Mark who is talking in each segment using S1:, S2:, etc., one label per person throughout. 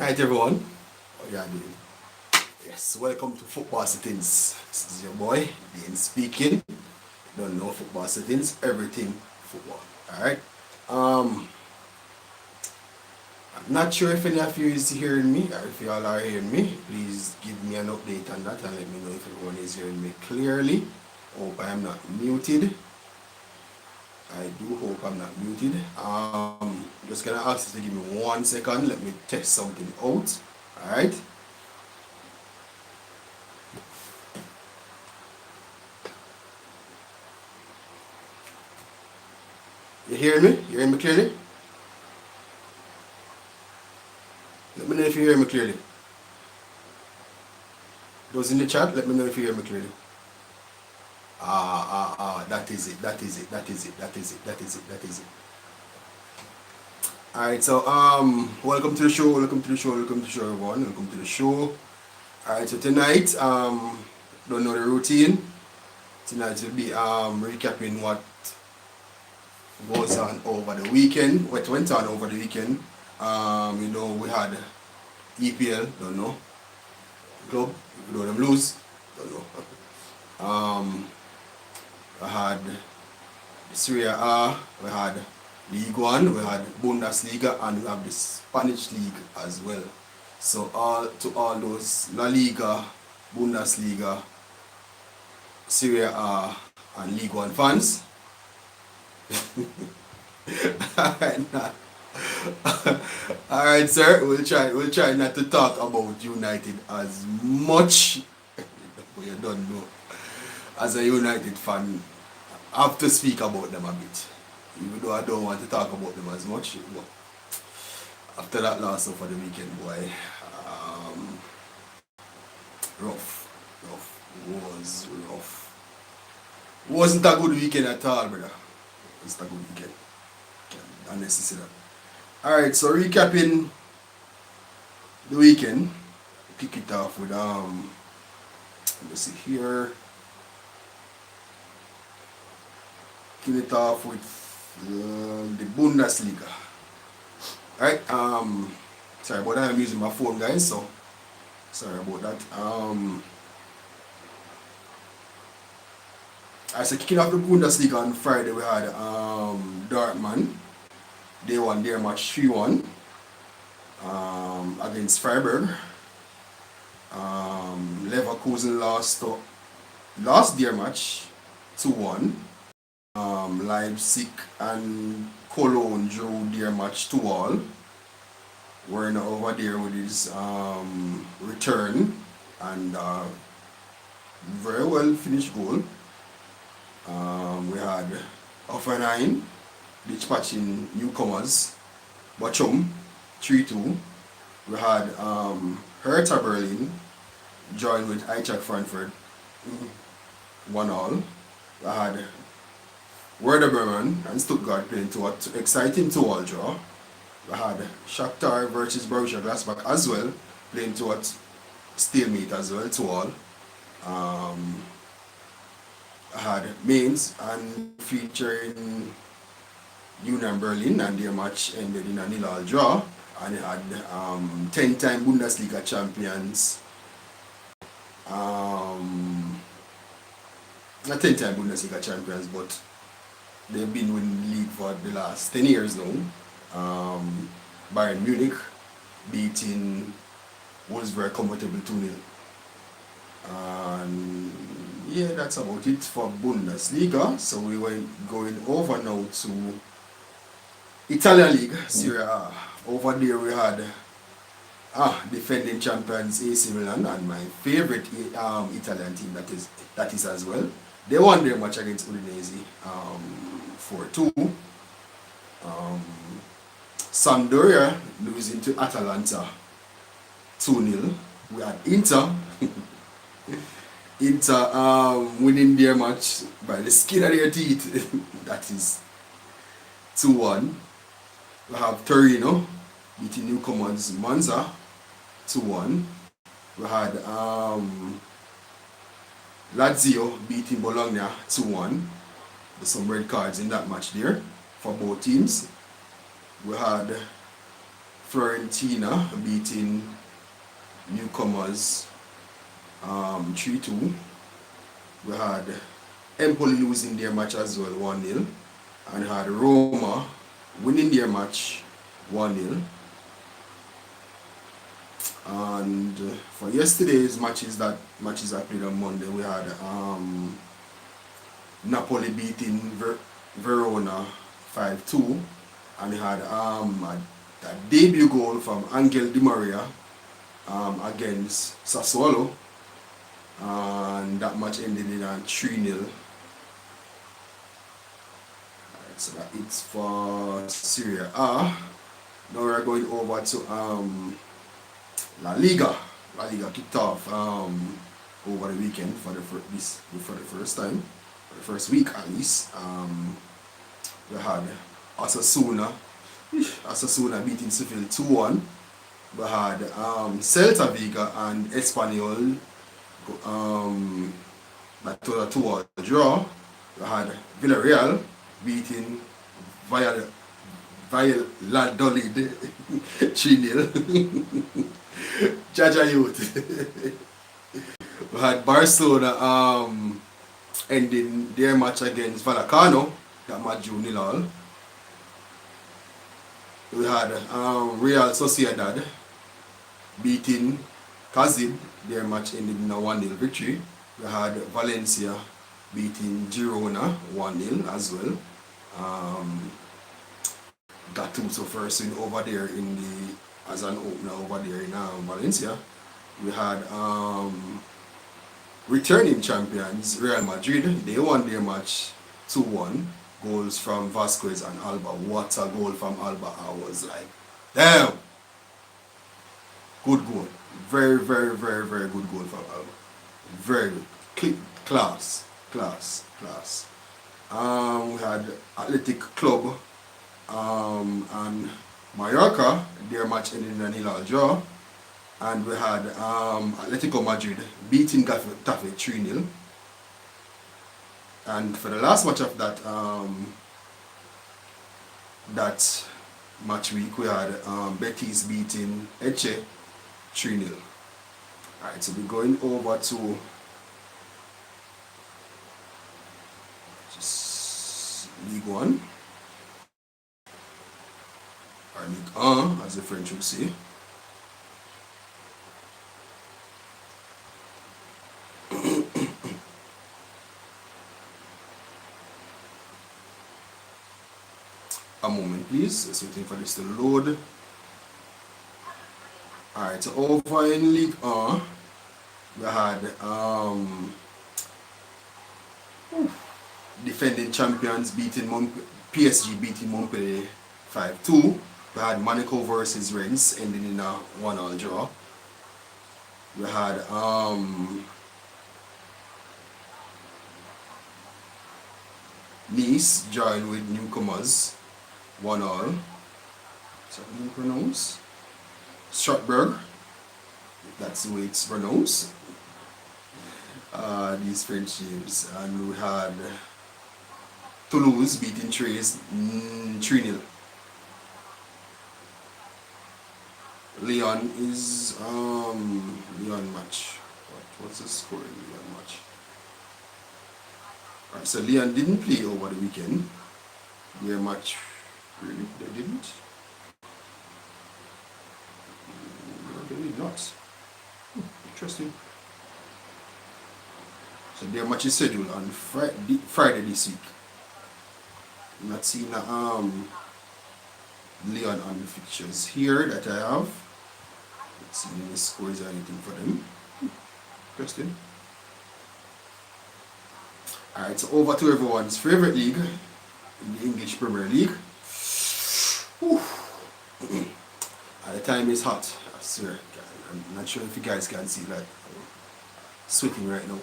S1: Alright everyone, how you doing? Yes, welcome to Football Settings. This is your boy, Dean speaking. Don't know football settings, everything football. Alright. Um I'm not sure if any of you is hearing me or if you all are hearing me. Please give me an update on that and let me know if everyone is hearing me clearly. Hope I am not muted. I do hope I'm not muted. Just gonna ask you to give me 1 second. Let me test something out. Alright. You hear me? You hear me clearly? Let me know if you hear me clearly. Those in the chat, let me know if you hear me clearly. That is it, that is it, that is it, that is it, that is it, that is it. Alright, so welcome to the show, welcome to the show, welcome to the show everyone, welcome to the show. Alright, so tonight, don't know the routine. Tonight we'll be recapping what goes on over the weekend, what went on over the weekend. We had EPL, don't know. Club, if you know them lose, don't know. We had Serie A, we had League One, we had Bundesliga, and we have the Spanish League as well. So all those La Liga, Bundesliga, Serie A, and League One fans. Alright, sir, we'll try not to talk about United as much. But you don't know. As a United fan, I have to speak about them a bit. Even though I don't want to talk about them as much. But after that loss over the weekend, boy, rough. Was rough. Wasn't a good weekend at all, brother. Wasn't a good weekend. Honestly say that. Alright, so recapping the weekend, kick it off with let me see here. Kick it off with the Bundesliga. Alright, sorry about that, I'm using my phone, guys, so sorry about that. Alright, so kicking off the Bundesliga on Friday we had Dortmund. They won their match 3-1 against Freiburg. Leverkusen lost their match 2-1. Leipzig and Cologne drew their match 2-2. Werner over there with his return and very well finished goal. We had Hoffenheim dispatching newcomers Bochum 3-2. We had Hertha Berlin joined with Eintracht Frankfurt 1-1. We had Werder Bremen and Stuttgart playing to an exciting 2-2 draw. We had Shakhtar versus Borussia Gladbach as well, playing to a stalemate as well, 2-2. I had Mainz and featuring Union Berlin, and their match ended in a 0-0 draw. And it had 10-time Bundesliga champions, not 10-time Bundesliga champions, but they've been winning the league for the last 10 years now. Bayern Munich beating Wolfsburg comfortable 2-0. And yeah, that's about it for Bundesliga. So we were going over now to Italian League, Serie A. Over there we had defending champions AC Milan and my favorite Italian team that is as well. They won their match against Udinese 4-2. Sampdoria losing to Atalanta 2-0. We had Inter winning their match by the skin of their teeth. That is 2-1. We have Torino beating newcomers Monza 2-1. We had Lazio beating Bologna 2-1. There's some red cards in that match there for both teams. We had Fiorentina beating newcomers 3-2. We had Empoli losing their match as well 1-0, and had Roma winning their match 1-0. And for yesterday's matches that played on Monday, we had Napoli beating Verona 5-2, and we had a debut goal from Angel Di Maria against Sassuolo, and that match ended in a 3-0. So that it's for Serie A. Now we're going over to La Liga. La Liga kicked off over the weekend for the first time, for the first week at least. We had Osasuna beating Seville 2-1. We had Celta Vigo and Espanyol that was a 2-2 draw. We had Villarreal beating Valladolid 3-0. Jaja Youth. We had Barcelona ending their match against Vallecano, that match 0-0. We had Real Sociedad beating Kazib, their match ended in a 1-0 victory. We had Valencia beating Girona 1-0 as well. Gattuso first win over there as an opener over there in Valencia. We had returning champions Real Madrid. They won their match 2-1. Goals from Vasquez and Alba. What a goal from Alba. I was like, damn! Good goal. Very, very, very, very good goal from Alba. Very good. Class. We had Athletic Club and Mallorca. Their match ended in a 0-0 draw. And we had Atletico Madrid beating Getafe 3-0. And for the last match of that match week, we had Betis beating Elche 3-0. Alright, so we're going over to just League One, or Ligue 1 as the French would say. A moment please, just waiting for this to load. Alright, so over in League 1 we had defending champions beating PSG beating Montpellier 5-2. We had Monaco versus Rennes ending in a 1-1 draw. We had Nice joined with newcomers 1-1. Is that how you pronounce? Strasbourg. That's the way it's pronounced. These French names. And we had Toulouse beating Troyes 3-0. Lyon is Lyon match. What's the score in Lyon match? Alright, so Lyon didn't play over the weekend. Their match, really, they didn't. No, they did not. Interesting. So their match is scheduled on Friday this week. I'm not seeing Lyon on the fixtures here that I have. Let's see any scores or anything for them. Interesting. Alright, so over to everyone's favorite league, in the English Premier League. At the time it's hot, I swear. I'm not sure if you guys can see that. I'm sweating right now.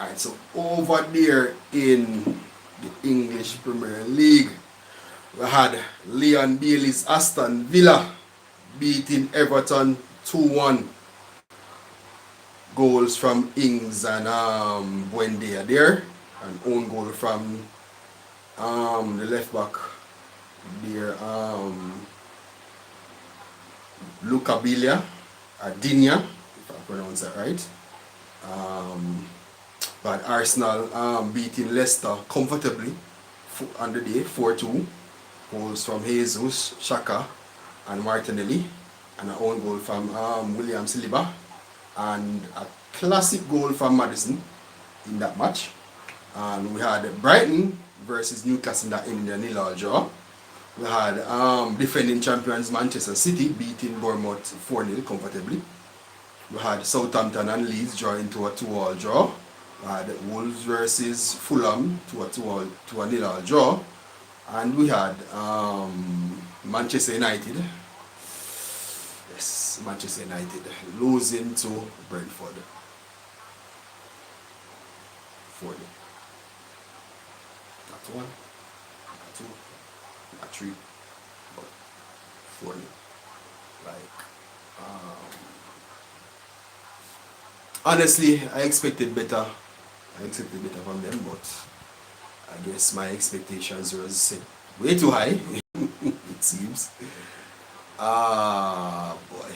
S1: Alright, so over there in the English Premier League, we had Leon Bailey's Aston Villa beating Everton 2-1. Goals from Ings and Buendia there, and own goal from the left back their Lucabilia, Adinia, if I pronounce that right. Um, but Arsenal beating Leicester comfortably on the day 4-2. Goals from Jesus, Shaka, and Martinelli, and an own goal from William Saliba, and a classic goal from Madison in that match. And we had Brighton versus Newcastle that ended in a 0-0 draw. We had defending champions Manchester City beating Bournemouth 4-0 comfortably. We had Southampton and Leeds drawing to a 2-2 draw. We had Wolves versus Fulham to a 0-0 draw. And we had Manchester United. Yes, Manchester United losing to Brentford 4-0. Not one, not two, not three, but 4-0. Like, honestly, I expected better. I expected better from them, but I guess my expectations were set way too high. It seems. Ah, boy.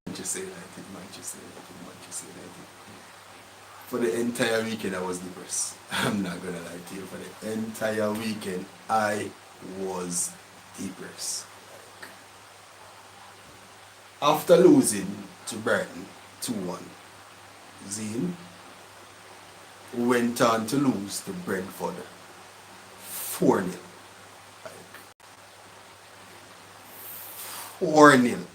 S1: Manchester United, Manchester United, Manchester United. For the entire weekend, I was depressed. I'm not gonna lie to you. For the entire weekend, I was depressed. After losing to Brighton 2-1, Zine went on to lose to Brentford 4-0. Like, 4-0.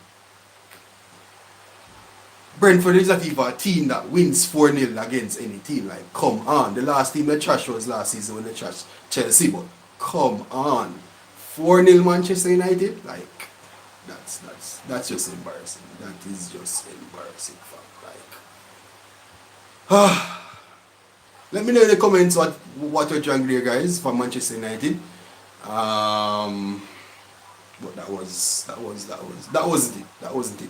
S1: Brentford is not even a team that wins 4-0 against any team. Like, come on. The last team they trashed was last season when they trashed Chelsea, but come on. 4-0 Manchester United? Like, that's just embarrassing. That is just embarrassing, fam. Like, let me know in the comments what you're drank there, guys, for Manchester United. But that wasn't it. That wasn't it.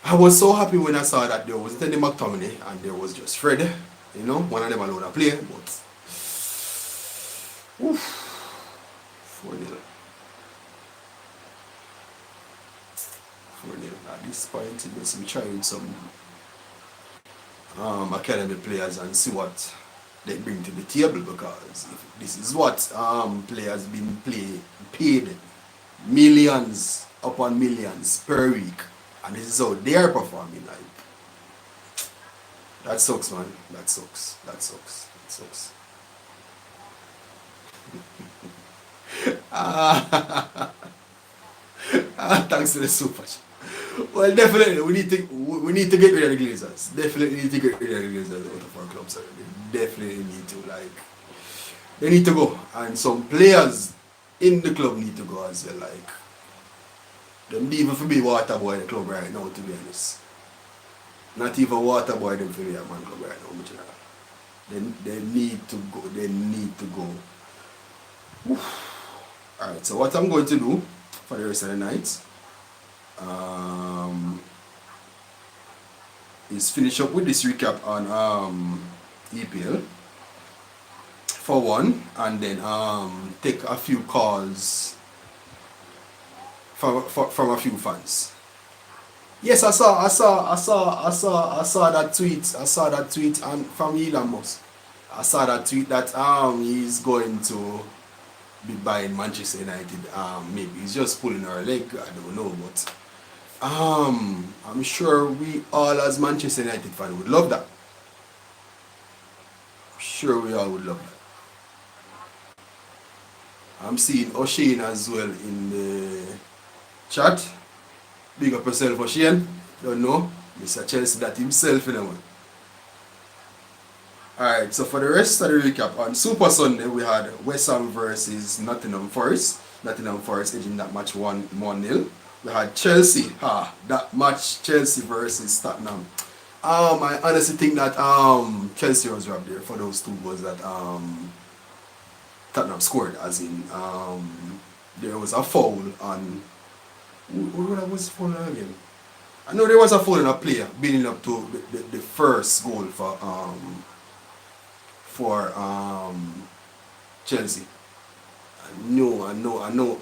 S1: I was so happy when I saw that there wasn't any McTominay and there was just Fred. You know, one of them alone a play, but oof, 4-0. 4-0. At this point, you must be trying some academy players and see what they bring to the table, because if this is what players been paid millions upon millions per week, and this is how they are performing, like, that sucks, man. That sucks. That sucks. That sucks. Thanks to the super chat. Well, definitely we need to get rid of the Glazers. Definitely need to get rid of the Glazers out of our clubs. They definitely need to, like, they need to go, and some players in the club need to go as well. Like, them need even to be water boy in the club right now, to be honest. Not even water boy them for be a man club right now, but they need to go. They need to go. Alright, so what I'm going to do for the rest of the night is finish up with this recap on EPL for one, and then take a few calls from a few fans. Yes, I saw that tweet. I saw that tweet from Elon Musk. I saw that tweet that he's going to be buying Manchester United. Maybe he's just pulling our leg. I don't know, but I'm sure we all as Manchester United fans would love that. I'm sure we all would love that. I'm seeing O'Shane as well in the chat. Big up yourself, O'Shane. Don't know. Mr. Chelsea that himself, you know. Alright, so for the rest of the recap, on Super Sunday we had West Ham versus Nottingham Forest. Nottingham Forest edging that match 1-0. We had Chelsea, that match, Chelsea versus Tottenham. I honestly think that Chelsea was robbed there for those two goals that Tottenham scored, as in there was a foul on, what was the foul again? I know there was a foul on a player building up to the first goal for Chelsea. I know.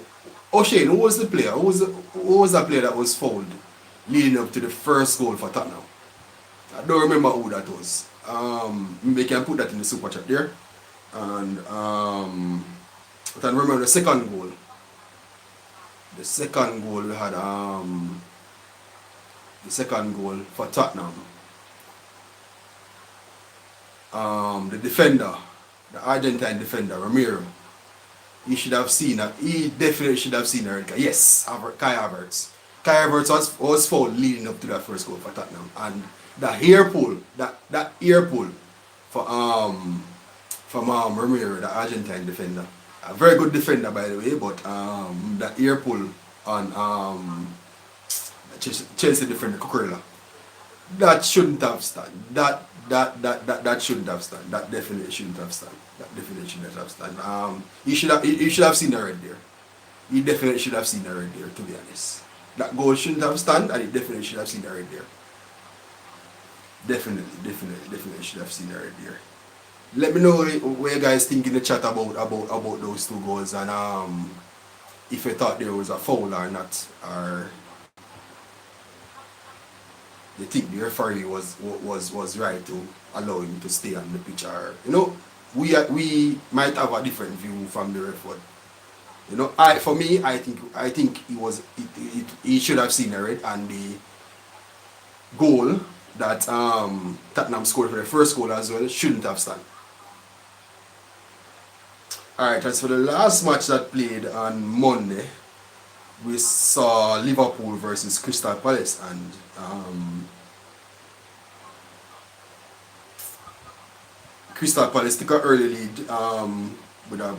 S1: Oh Shane, who was the player? Who was that player that was fouled leading up to the first goal for Tottenham? I don't remember who that was. Maybe can put that in the super chat there. And but I remember the second goal. The second goal we had the second goal for Tottenham. The defender, the Argentine defender, Ramiro. He should have seen that. He definitely should have seen a red card. Yes, Kai Havertz. Kai Havertz was fouled leading up to that first goal for Tottenham, and that ear pull, that ear pull for from Ramiro, the Argentine defender. A very good defender by the way, but that ear pull on Chelsea defender Cucurella, that shouldn't have stand. That shouldn't have stand. That definitely shouldn't have stand. That definitely shouldn't have stand. He should have seen the red there. He definitely should have seen the red there, to be honest. That goal shouldn't have stand, and he definitely should have seen the red there. Definitely should have seen the red there. Let me know what you guys think in the chat about those two goals, and if you thought there was a foul or not, or you think the referee was right to allow him to stay on the pitch, or we might have a different view from the ref. But for me, I think he should have seen the red, and the goal that Tottenham scored for the first goal as well shouldn't have stand. Alright, as for the last match that played on Monday, we saw Liverpool versus Crystal Palace, and Crystal Palace took an early lead with a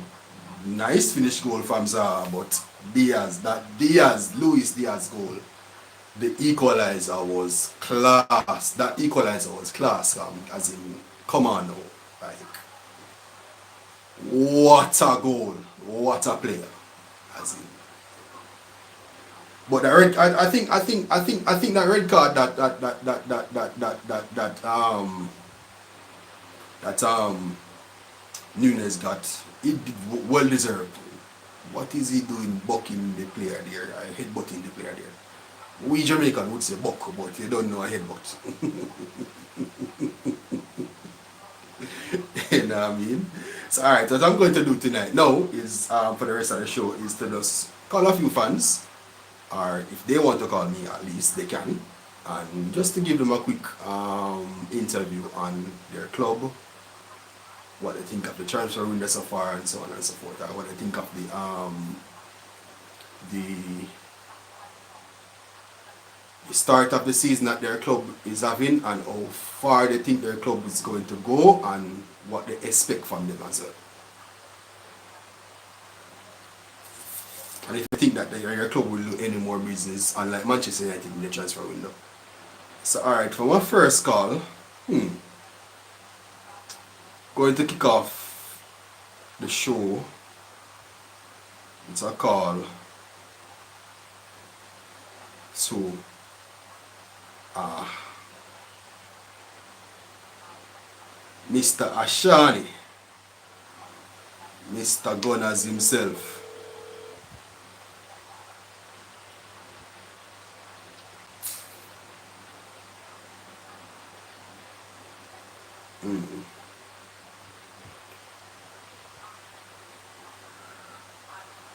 S1: nice finished goal from Zaha, but Luis Diaz goal, the equalizer was class. That equalizer was class, as in, come on now, like, what a goal, what a player, as in. But the red, I think that red card that Nunes got, it well deserved. What is he doing bucking the player there? Headbutting the player there. We Jamaican would say buck, but you don't know a headbutt. You know what I mean? So alright, what I'm going to do tonight now is for the rest of the show is to just call a few fans, or if they want to call me at least they can, and just to give them a quick interview on their club, what they think of the transfer window so far, and so on and so forth, or what they think of the start of the season that their club is having, and how far they think their club is going to go, and what they expect from them as well. And if you think that your club will do any more business, unlike Manchester United in the transfer window. So alright, for my first call, going to kick off the show, it's a call to Mr. Ashani, Mr. Gunners himself.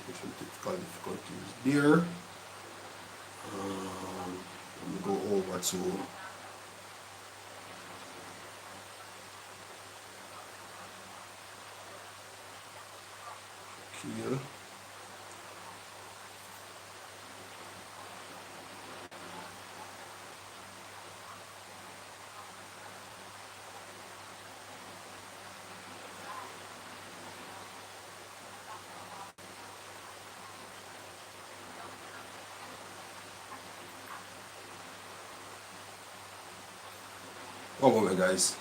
S1: Technical difficulties there. Let me go over to here. One moment, guys.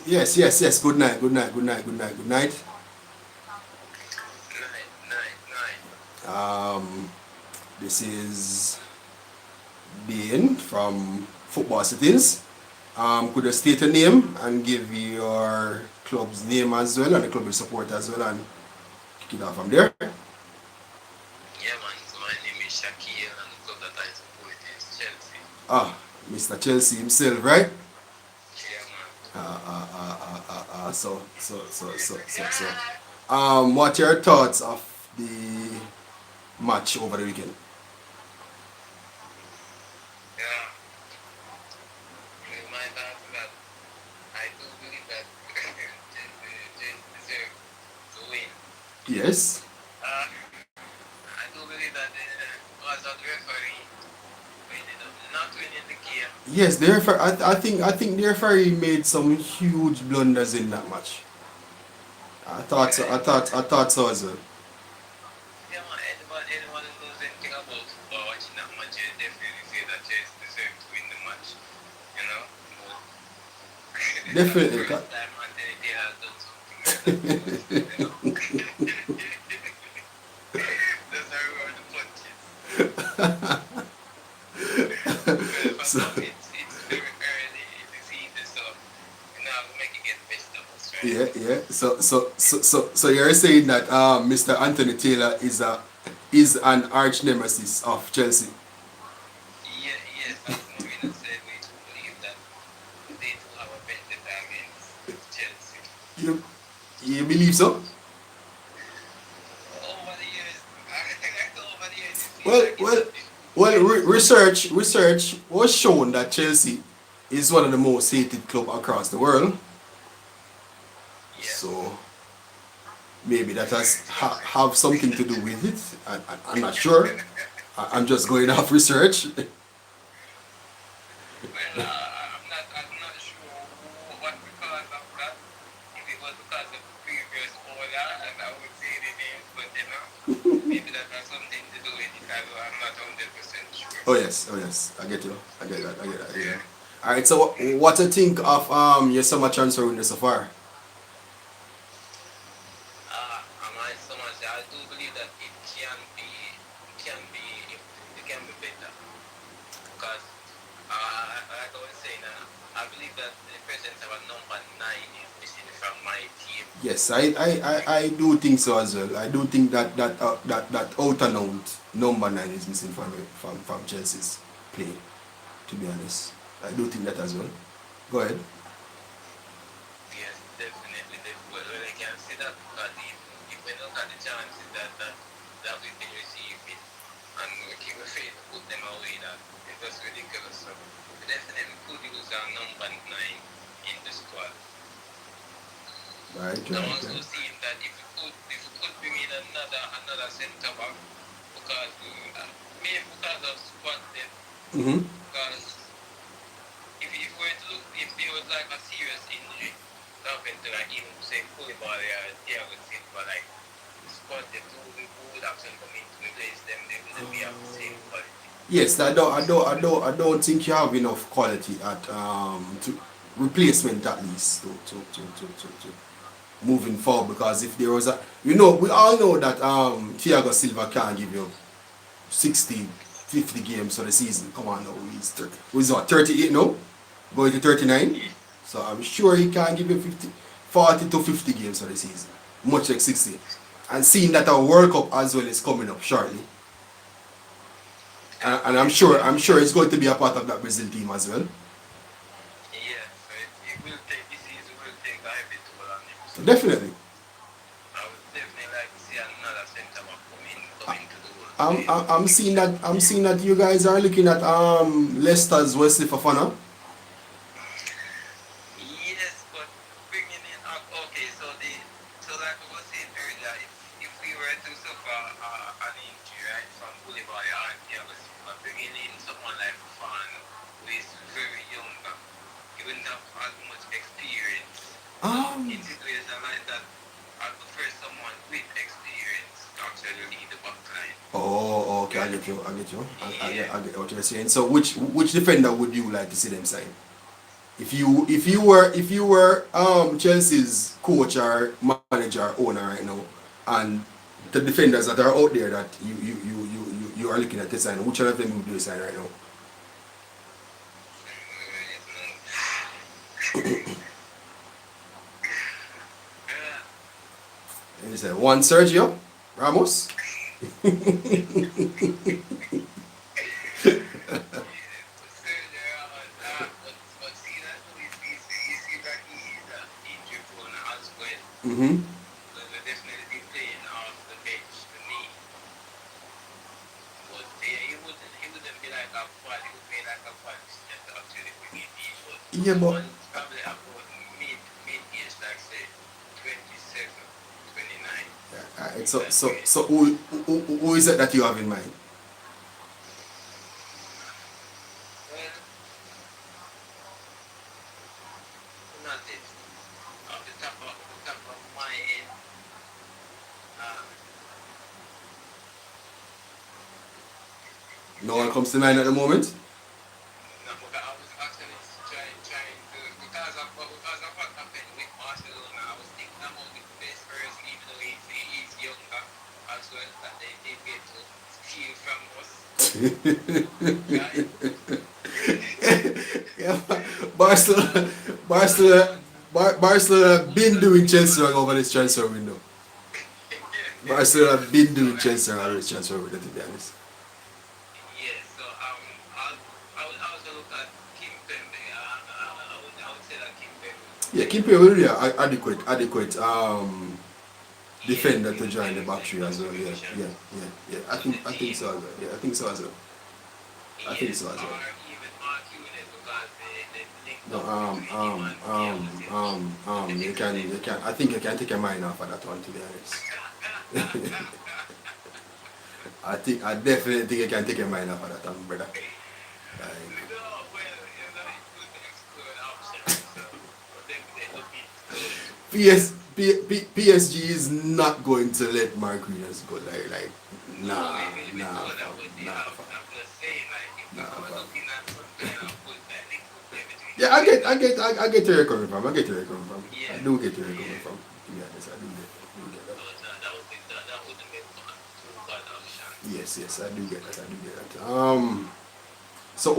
S1: Yes. Good night. This is Dean from Football Settings. Could you state your name and give your club's name as well and the club you support as well and kick it off from there?
S2: Yeah, man. So my name is Shakir, and the club that I support is Chelsea.
S1: Mr. Chelsea himself, right?
S2: Yeah, man.
S1: So. What are your thoughts of the match over the weekend?
S2: Yeah. With my thoughts that I do believe that Chelsea deserve to win.
S1: Yes.
S2: I do believe that was that referee ended up not winning the game.
S1: Yes, the referee, I think the referee made some huge blunders in that match. I thought so. I thought so as well.
S2: Yeah, man. Anyone who knows anything about football watching that match, you definitely say that Chelsea deserve to win the match. You know? But
S1: Definitely.
S2: that's the first time Anthony Taylor has done something like that. That's how we were the punches. Well,
S1: So,
S2: it's very early in the season, so you know we make it get best of us, right?
S1: yeah. So you're saying that Mr. Anthony Taylor is an arch nemesis of Chelsea.
S2: Yeah, yes, as Marina said, we do believe that they do have a vendetta against Chelsea.
S1: You believe so?
S2: Over the years, over the years, it seems
S1: Well,
S2: like
S1: well,
S2: it's
S1: research was shown that Chelsea is one of the most hated club across the world.
S2: yeah.
S1: So maybe that have something to do with it. I'm not sure. I'm just going off research.
S2: Well, I'm not sure what the cause of that. If it was because of previous order, and I would say the names, but you know, maybe that has something to do with it. I'm not 100% sure.
S1: Oh yes, I get you. I get that. Yeah. All right. So what do you think of your summer transfer window so far?
S2: Am I so much? I do believe that it can be better because, like I was saying, I believe that the presence of a number 9 is missing from my team.
S1: Yes, I do think so as well. I do think that out and out number 9 is missing from Chelsea's play. To be honest, I do think that as well. Go ahead.
S2: Yes, definitely. Well, I can see that because if we look at the chances that we can receive it and we keep afraid to put them away, that it was ridiculous. So we definitely could use our number 9 in the squad.
S1: Right.
S2: I'm also seeing that if we could bring in another centre back because maybe because of squad depth.
S1: Mm-hmm.
S2: Because if we were to look, if there was like a serious injury, happened to like even say Koulibaly or Thiago Silva, like squad depth who would actually come in to replace them, they wouldn't be of the same quality.
S1: Yes, I don't think you have enough quality at to replacement at least to moving forward, because if there was we all know that Thiago Silva can't give you 60, 50 games for the season. Come on now, he's what, 38 now? Going to 39? So I'm sure he can't give you 40 to 50 games for the season. Much like 60. And seeing that our World Cup as well is coming up shortly. And I'm sure he's going to be a part of that Brazil team as well.
S2: Yeah, so it will take this season will take a heavy toll on him. So
S1: Definitely.
S2: I would definitely like to see another centre back come into the world.
S1: I'm seeing that you guys are looking at Leicester's Wesley Fofana.
S2: Yes, but bringing in okay, so like I was saying earlier, if we were to suffer an injury right from Koulibaly or Thiago Silva, bringing in someone like Fofana who is very young, he wouldn't have as much experience in situations like that. I prefer someone with experience to actually lead the back line.
S1: Oh, okay, I get you. I get what you're saying. So which defender would you like to see them sign? If you were Chelsea's coach or manager or owner right now, and the defenders that are out there that you are looking at to sign? Which one of them would you sign right now? And you say one Sergio Ramos. Mm-hmm. Yeah, but
S2: Probably about mid-age, like say 27, 29.
S1: so who is it that you have in mind?
S2: Well, not it. Off the top of my head, uh,
S1: No one comes to mind at the moment.
S2: no, because I was actually trying to, because of what happened with Barcelona, I was thinking about the best person, even though he's younger as well, that they get to steal from us.
S1: Yeah, Barcelona been doing Chelsea wrong over this transfer window. Barcelona been doing Chelsea wrong over this transfer window, to be honest.
S2: Yes, so I was gonna look at Kim Pembe. I would say that Kim Pembe.
S1: Yeah, keep it really adequate defender to join the back three as well. Yeah. I think so as well. Yeah, I think so as well. I think so as well.
S2: Or even Mark Hughes, because they link
S1: No,
S2: up with
S1: you can. I think you can take a mind off of that one, to be honest. I definitely think you can take a mind off of that one, brother. Like, PSG is not going to let Marquinhos go. Like, nah. Yeah, I get where you're coming from. I do get where you're coming from. To be honest, I do get that. Yes, I do get that. So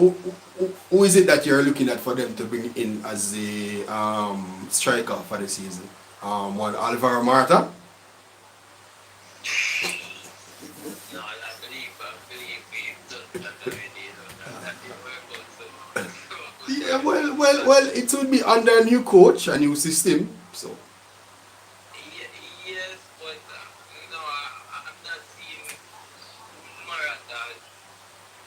S1: who is it that you're looking at for them to bring in as the striker for the season? One Alvaro Morata.
S2: No, I believe we've done that already. That didn't work out. So
S1: Yeah, well, it would be under a new coach, a new system. So
S2: yes, but no, I'm not seeing Morata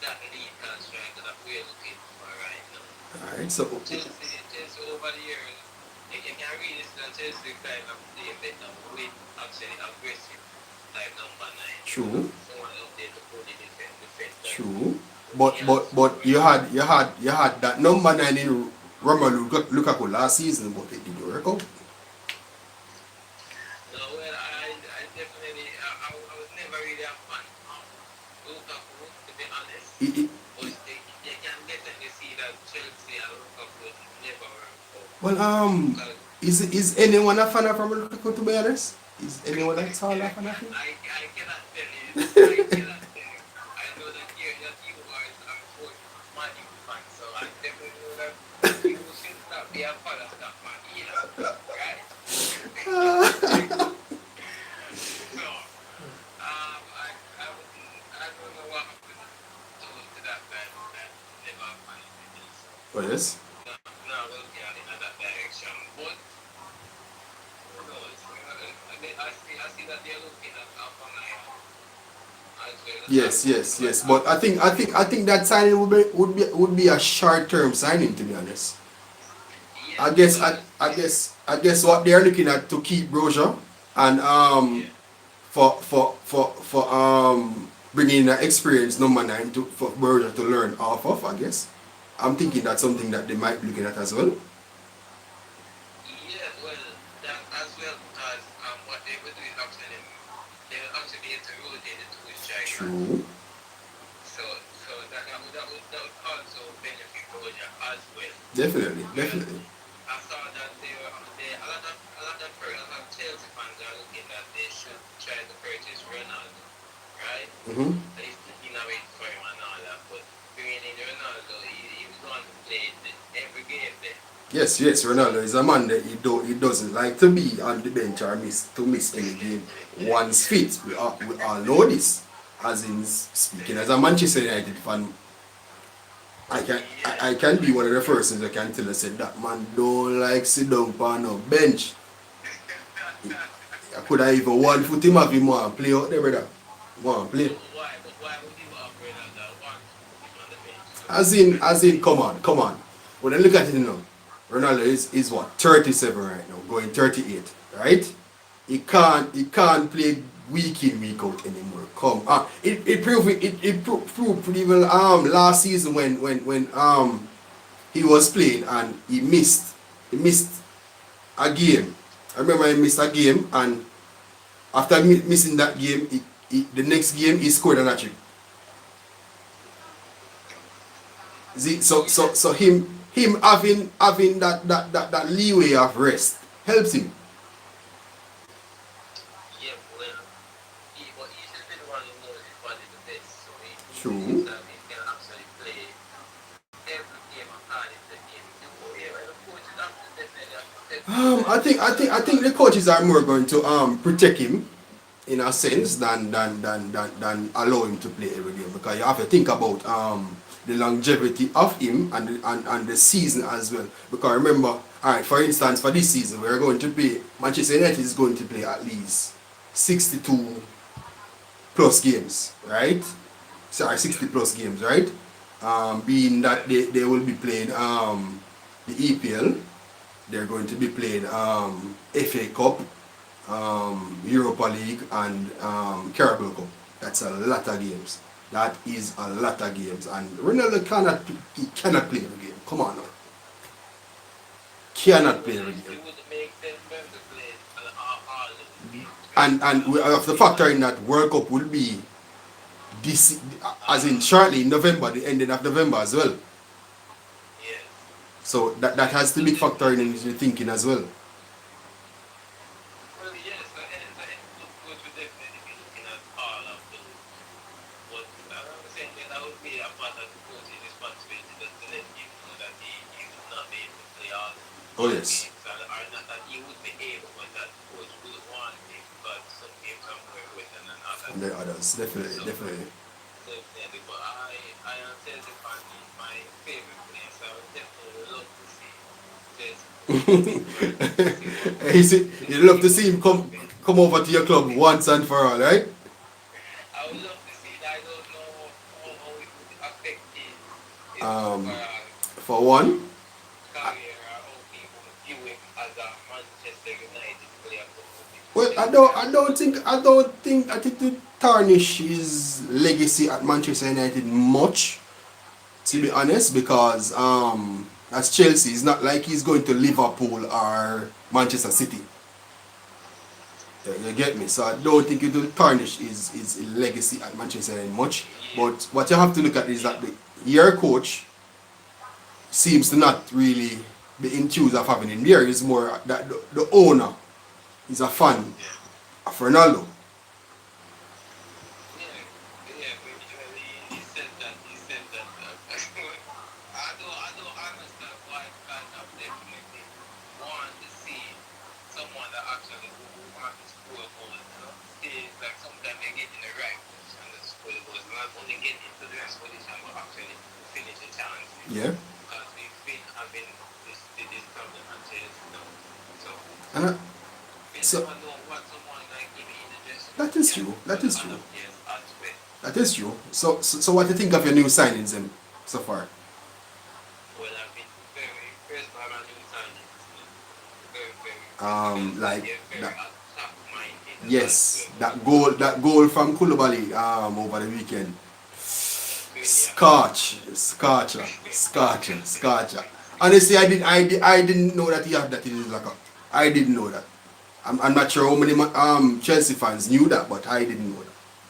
S2: that lead striker that we're looking for right now.
S1: alright, so
S2: Chelsea over the years, you can really see that Chelsea kind of play better with actually aggressive, like number 9.
S1: true.
S2: Someone out there to put the defense.
S1: True. But you had that number 9 in Romelu Lukaku last season, but it didn't work out.
S2: No, well, I definitely, I was never really a fan of Lukaku, to be honest. But you can definitely see that Chelsea and Lukaku never work out.
S1: Well, is anyone a fan of Romelu Lukaku, to be honest? Is anyone at all a fan of him?
S2: I cannot tell you. I know that you are a full Man U fan, so I definitely know that you should not be a fan of that man either, right? So, I don't know what happened to that man that never find it.
S1: Oh yes.
S2: No, we'll get in that direction. But who knows? I see that they're looking at Alpha as well.
S1: Yes. But I think that signing would be a short term signing, to be honest.
S2: Yes,
S1: I guess what they're looking at to keep Broja and for bringing an experienced number 9 for Broja to learn off of. I guess I'm thinking that's something that they might be looking at as well.
S2: Yeah, well, that as well, because what they were doing actually, they were actually able to rotate it to his striker.
S1: True.
S2: So that would also benefit Roger as well.
S1: Definitely.
S2: I saw that a lot of Chelsea fans are looking that they should try to purchase
S1: Yes, yes, Ronaldo is a man that he doesn't like to be on the bench or miss any game. Once fit, we all know this. As in speaking as a Manchester United fan, I can be one of the persons that can tell us that man don't like sit down on no bench. I could have even one foot him have him want play out there, brother. Want play.
S2: But why would you operate on that one to put him on the bench? So
S1: As in, come on. When I look at it now, Ronaldo is what 37 right now, going 38, right? He can't play week in week out anymore. Come, it proved pretty well last season when he was playing and he missed a game. I remember he missed a game and after missing that game, the next game he scored an hat-trick. So him having that leeway of rest helps him.
S2: yeah, well, but he should be the one who knows his body the best. So he
S1: True.
S2: knows that he can actually play every game according to him. Yeah, well, the coaches have to definitely have to step in and
S1: I think the coaches are more going to protect him in a sense than allow him to play every game because you have to think about the longevity of him and the season as well. Because remember, alright, for instance, for this season we're going to play Manchester United is going to play at least 62 plus games, right? Sorry, 60 plus games, right? Being that they will be playing the EPL, they're going to be playing FA Cup, Europa League, and Carabao Cup. That's a lot of games. That is a lot of games, and Ronaldo cannot play every game. Come on now, cannot play every
S2: it
S1: game.
S2: would make sense for him to play all of the games.
S1: And we have to factor in that World Cup will be this, as in shortly in November, the ending of November as well.
S2: Yeah.
S1: So that has to be factored into your thinking as well.
S2: Well, yes, so coach would definitely be looking at all of those. But I'm saying that would be a part of the coach's responsibility just to let him know that he would not be able to play
S1: Oh
S2: all
S1: yes.
S2: games, or not that he would be able, but that coach would want him, but some games are more important than others.
S1: And the others, definitely,
S2: So,
S1: definitely.
S2: definitely, but I am Chelsea fan is my favorite player, so I would definitely love to see Chelsea see what
S1: You love to see him come over to your club once and for all, right?
S2: I would love to see it. I don't know how it would affect his
S1: Um,
S2: overall
S1: for one,
S2: career or how people view him as a Manchester United player.
S1: well, I think the tarnish his legacy at Manchester United much, to be honest, because as Chelsea, it's not like he's going to Liverpool or Manchester City. You get me? So I don't think it will tarnish his legacy at Manchester United much. But what you have to look at is that your coach seems to not really be enthused of having him there. It's more that the owner is a fan of Ronaldo.
S2: Yeah, but he said that. I don't understand why, because I definitely want to see someone that actually wants to score goals. You know, see, like sometimes they get in the right position to score the goals, not only get into the right position, but actually finish the chance.
S1: Yeah.
S2: Because we've been having this problem at Chelsea now. So
S1: And
S2: we
S1: so
S2: never know what someone like him in the dressing room
S1: that is
S2: can
S1: true.
S2: do
S1: That
S2: for the
S1: is true.
S2: other players as well.
S1: That is true. So what do you think of your new signings then so far?
S2: Well, I've been very impressed by my new signings. Very impressed.
S1: Like
S2: They're very
S1: that.
S2: attack-minded
S1: Yes,
S2: as
S1: that
S2: well.
S1: goal from Koulibaly over the weekend.
S2: Brilliant.
S1: Scotcher. Honestly, I didn't know that he had that in his locker. I didn't know that. I'm not sure how many Chelsea fans knew that, but I didn't know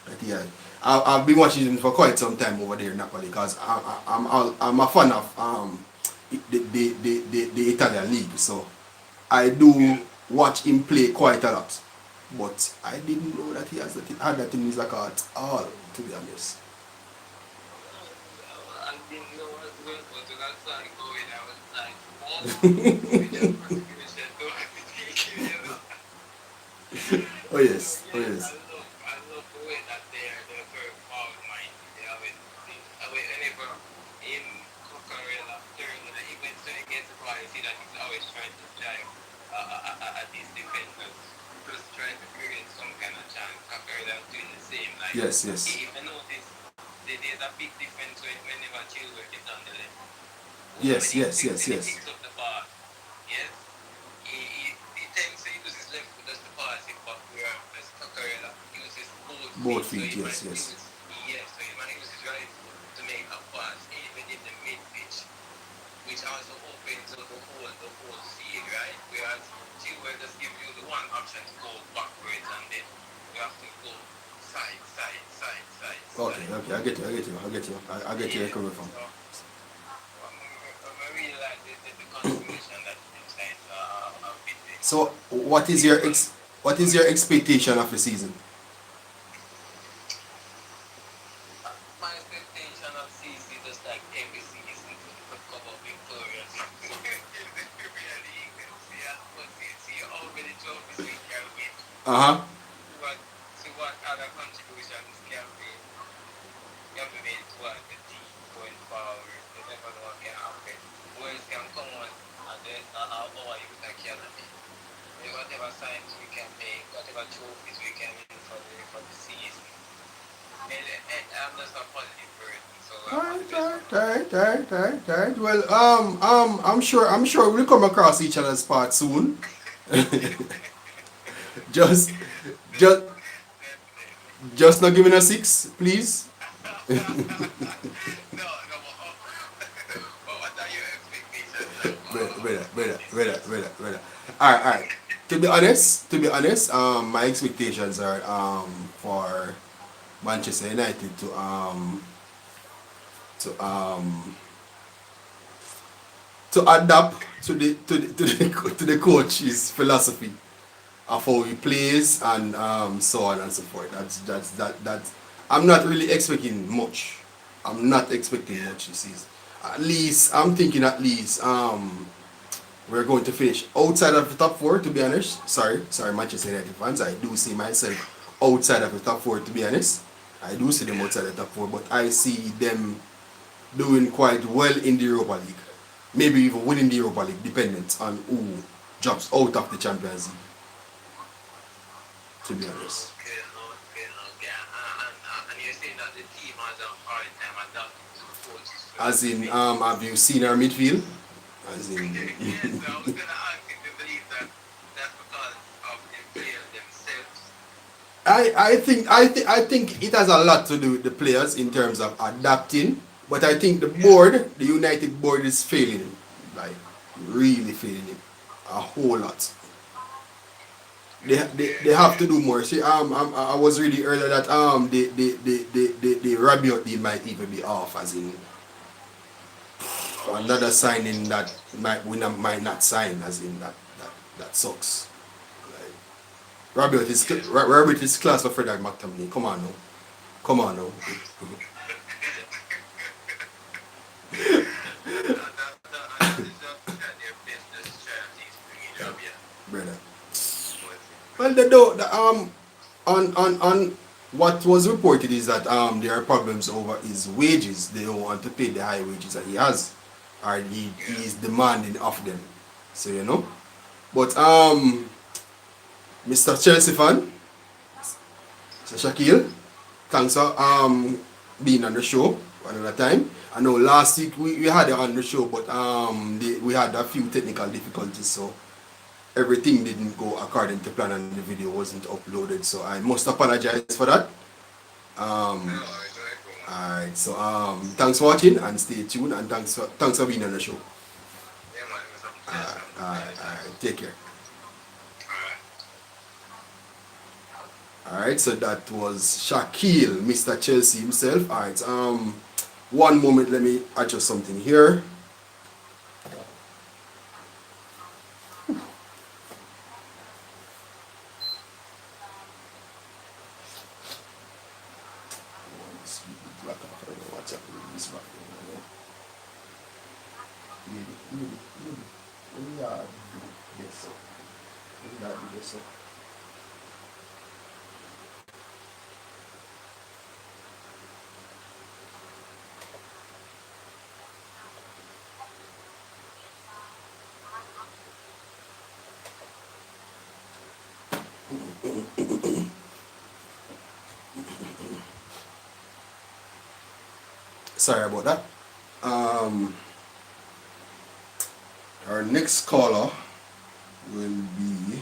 S1: that he had. I've been watching him for quite some time over there in Napoli because I'm a fan of the Italian league, so I do watch him play quite a lot. But I didn't know that he had that in his locker at all, to be honest.
S2: And didn't know as well, but when I started going, I was like, what? We just contribution to everything, you know.
S1: Oh
S2: So
S1: yes, oh
S2: yes,
S1: yes.
S2: I love the way that they're very forward minded. They always think whenever in Cocarella during the events when he gets the ball, you see that he's always trying to drive at these defenders, just trying to create some kind of chance. Cocarella doing the same. Like
S1: Yes, yes.
S2: if you notice, there's a big difference whenever Chilwell is on the left.
S1: Yes, yes,
S2: When
S1: yes,
S2: he
S1: yes.
S2: picks up the ball, yes, he tends to use his left foot as the passing back, whereas Coquerel uses both
S1: Both
S2: feet, so
S1: feet,
S2: he
S1: yes,
S2: might
S1: yes.
S2: use so he might use his right foot to make a pass, even in the mid pitch, which also opens up the whole field, right? Whereas Chilwell just gives you the one option to go backwards, and then you have to go side, side, side, side,
S1: Okay,
S2: side.
S1: okay, I get you, I get you, I get you, I get you where you're
S2: Yeah,
S1: coming from.
S2: so I really like the contribution that these guys have been
S1: So
S2: because
S1: what is your expectation of the season?
S2: my expectation of CC just like every season to come up victorious in the Premier League and see how many trophies we can win.
S1: Uh-huh.
S2: What see what other contributions can be made towards the team going forward. You never know what can happen. Boys can come on and then our youth academy. Whatever signs we can make, whatever trophies we can win for the season. And I'm just a positive person, so I want the
S1: Alright,
S2: best for
S1: alright,
S2: my boys.
S1: alright, alright, alright, alright. Well, I'm sure we'll come across each other's part soon. just, just,
S2: Definitely.
S1: just not giving a six, please.
S2: No, no, but what are your expectations
S1: Brother,
S2: of
S1: brother,
S2: this
S1: brother,
S2: season?
S1: brother, brother. Alright, alright. To be honest, my expectations are for Manchester United to to adapt to the coach's philosophy of how he plays and so on and so forth. That. I'm not really expecting much. I'm not expecting
S2: Yeah.
S1: much this season. At least I'm thinking at least we're going to finish outside of the top four. To be honest, sorry, Manchester United fans. I do see myself outside of the top four. To be honest, I do see them
S2: Yeah.
S1: outside the top four, but I see them doing quite well in the Europa League. Maybe even winning the Europa League, dependent on who drops out of the Champions League. To be honest,
S2: Okay, okay, okay. And you're saying that the team has a hard time adapting to the coach's
S1: as in,
S2: philosophy.
S1: have you seen our midfield? As in,
S2: Yes, so I was gonna ask if you believe that that's because of the players themselves.
S1: I think it has a lot to do with the players in terms of adapting. But I think
S2: Yeah.
S1: the United board, is failing him, like really failing him, a whole lot.
S2: Okay,
S1: They have
S2: okay.
S1: to do more. See, I was reading earlier that the Rabiot deal might even be off, as in
S2: Oh,
S1: another signing that might not sign, as in that sucks. Like,
S2: yes.
S1: Rabiot is class for Frederick McTominay. Come on now, come on now,
S2: And that is just that their business strategies bringing
S1: yeah,
S2: up, yeah.
S1: brother.
S2: But
S1: Well, on what was reported is that there are problems over his wages. They don't want to pay the high wages that he has, or he
S2: yeah.
S1: is demanding of them. So but Mr. Chelsea fan, so Shaquille, thanks for being on the show another time. I know last week we had it on the show, but we had a few technical difficulties, so everything didn't go according to plan and the video wasn't uploaded. So I must apologize for that.
S2: No,
S1: Um,
S2: it's very cool, man.
S1: Alright, so thanks for watching and stay tuned, and thanks for being on the show.
S2: Yeah, man, it was a pleasure. Anytime.
S1: Alright, take care.
S2: Alright.
S1: Alright, so that was Shaquille, Mr. Chelsea himself. Alright, one moment, let me adjust something here. Yeah, yes. Yes. Sorry about that. Um, our next caller will be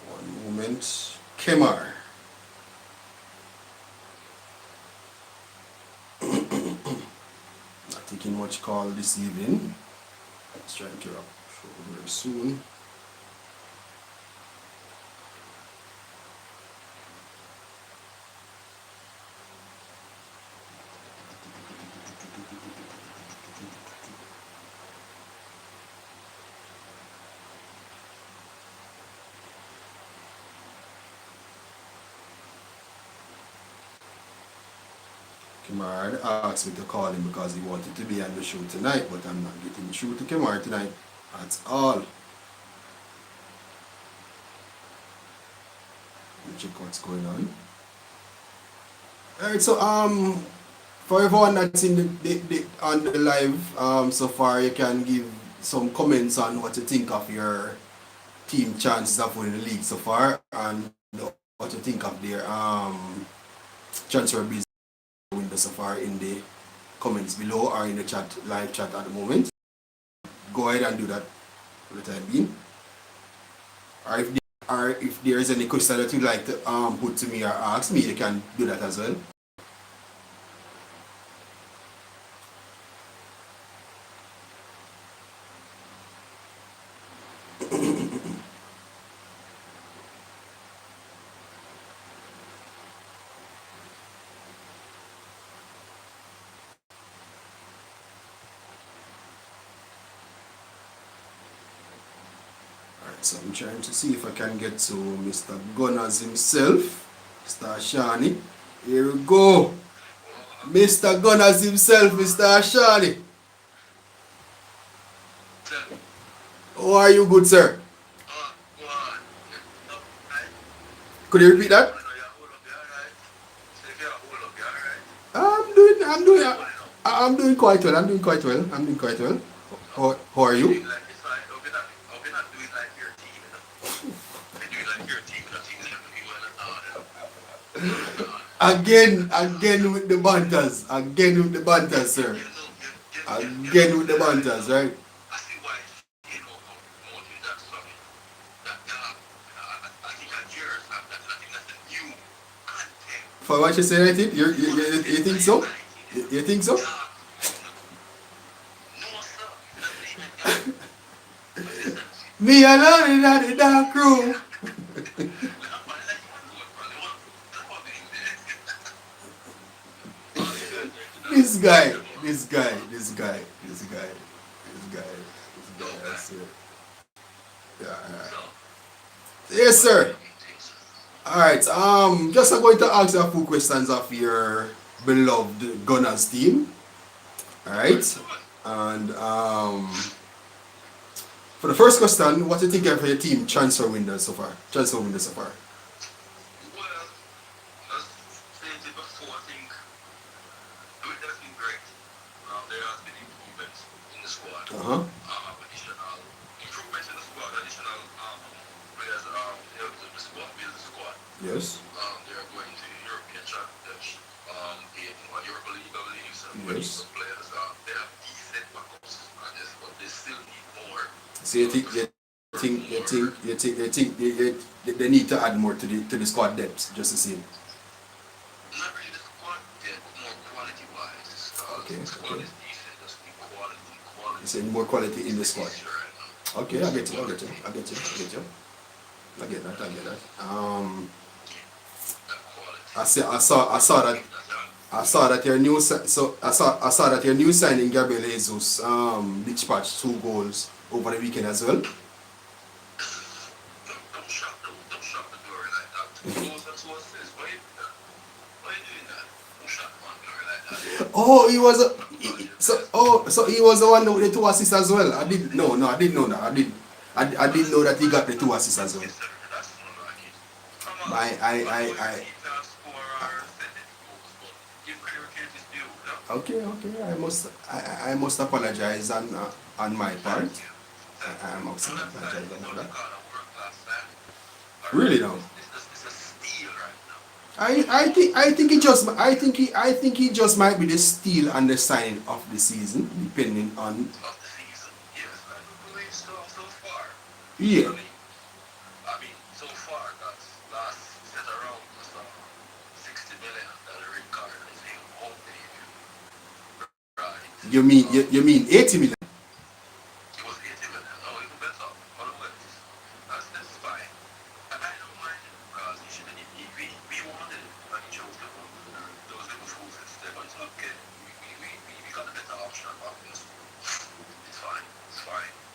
S1: one moment. Kemar. Not taking much call this evening. Let's try and get up very soon. Kemar asked me to call him because he wanted to be on the show tonight, but I'm not getting through to Kemar tonight at all. Let me check what's going on. Alright, so for everyone that's in on the live so far, you can give some comments on what you think of your team chances of winning the league so far, and what you think of their transfer business window so far in the comments below or in the chat, live chat at the moment. Go ahead and do that for the time being. Or if there is any question that you'd like to put to me or ask me, you can do that as well. Alright, so I'm trying to see if I can get to Mr. Gunners himself, Mr. Ashani. Here we go. Mr. Gunners himself, Mr. Ashani. How are you, good sir? Could you repeat that? I'm doing quite well. I'm doing quite well. How are you? Again with the banters. Sir. Again with the banters, right? For what you say, I think you think so? You think so? Me alone in the dark room. This guy. I swear. Yeah. Yes, sir. Alright, just I'm going to ask you a few questions of your beloved Gunners team. Alright. And for the first question, what do you think of your team transfer window so far? Uh-huh. Yes.
S2: They're going to European championships, Europa League,
S1: Yes.
S2: players. They have decent backups, but they still need more.
S1: So you think they need to add more to the squad depth, just the same.
S2: Not really the squad depth, but more quality wise.
S1: Okay.
S2: The squad is decent, just need quality.
S1: You say more quality in the squad.
S2: Right now.
S1: Okay, I get you. I get that. I saw that your new signing Gabriel Jesus dispatched 2 goals over the weekend as well.
S2: Don't shut the door like that. 2 goals and 2 assists, why you do that?
S1: Oh, he was a, so he was the one with the two assists as well. I didn't no, I didn't know that. I didn't know that he got the two assists as well. I okay. I must apologize on my part. I must apologize on that. Really now. I think he just might be the steal and the sign of the season, depending on. Yeah. You mean 80 million?